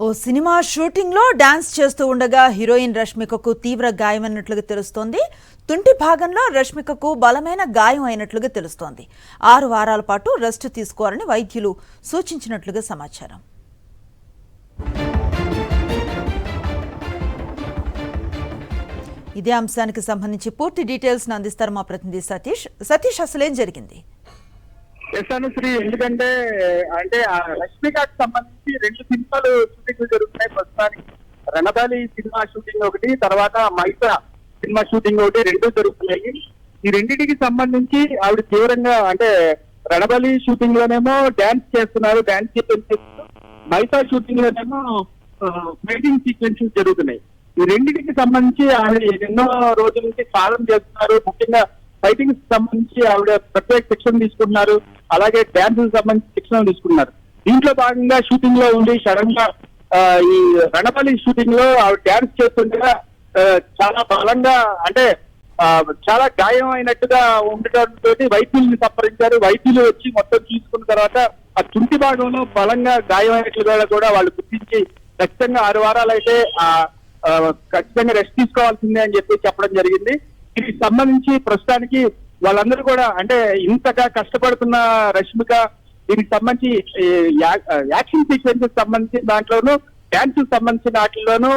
ఓ cinema shooting లో dance చేస్తూ ఉండగా హీరోయిన్ రష్మికకు తీవ్ర గాయమైనట్లుగా తెలుస్తోంది. తుంటి భాగంలో రష్మికకు బలమైన గాయం అయినట్లుగా తెలుస్తోంది. 6 వారాల పాటు రెస్ట్ తీసుకోవాలని వైద్యులు సూచించినట్లుగా సమాచారం. ఇదే అంశానికి సంబంధించి పూర్తి డీటెయిల్స్ అందిస్తారు మా ప్రతినిధి సతీష్. సతీష్, అసలేం జరిగింది? శ్రీ ఎందుకంటే రష్మికకు సంబంధించి 2 సినిమాలు షూటింగ్లు జరుగుతున్నాయి ప్రస్తుతానికి. రణబాలి సినిమా షూటింగ్ ఒకటి, తర్వాత మైసా సినిమా షూటింగ్ ఒకటి, 2 జరుగుతున్నాయి. ఈ రెండింటికి సంబంధించి ఆవిడ తీవ్రంగా రణబాలి షూటింగ్ లోనేమో డాన్స్ చేస్తున్నారు, డాన్స్ సీక్వెన్సెస్. మైసా షూటింగ్ లోనేమో ఫైటింగ్ సీక్వెన్సెస్ జరుగుతున్నాయి. ఈ రెండింటికి సంబంధించి ఆవిడ ఎన్నో రోజుల నుంచి సాధన చేస్తున్నారు. ముఖ్యంగా ఫైటింగ్ సంబంధించి ఆవిడ ప్రత్యేక శిక్షణ తీసుకుంటున్నారు, అలాగే డాన్స్ సంబంధించి శిక్షణ తీసుకున్నారు. దీంట్లో భాగంగా షూటింగ్ లో ఉండి సడన్ గా ఈ రణబలి షూటింగ్ లో ఆవిడ డాన్స్ చేస్తుండగా చాలా బలంగా చాలా గాయం అయినట్టుగా ఉండటంతో వైద్యుల్ని సంప్రదించారు. వైద్యులు వచ్చి మొత్తం తీసుకున్న తర్వాత ఆ తుంటి భాగంలో బలంగా గాయం అయినట్లుగా కూడా వాళ్ళు గుర్తించి ఖచ్చితంగా 6 వారాలు అయితే ఖచ్చితంగా రెస్ట్ తీసుకోవాల్సిందే అని చెప్పి చెప్పడం జరిగింది. దీనికి సంబంధించి ప్రస్తుతానికి వాళ్ళందరూ కూడా ఇంతగా కష్టపడుతున్న రష్మిక దీనికి సంబంధించి యాక్షన్ సీక్వెన్సెస్ సంబంధించిన దాంట్లోనూ, డాన్స్ సంబంధించిన వాటిల్లోనూ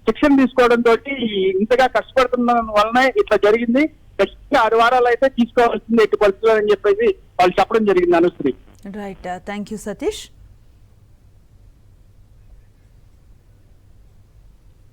శిక్షణ తీసుకోవడం తోటి ఇంతగా కష్టపడుతున్న వలనే ఇట్లా జరిగింది. ఖచ్చితంగా 6 వారాలు అయితే తీసుకోవాల్సింది ఎట్టి పరిస్థితులు అని చెప్పేసి వాళ్ళు చెప్పడం జరిగింది. Anusri. Right, thank you Satish.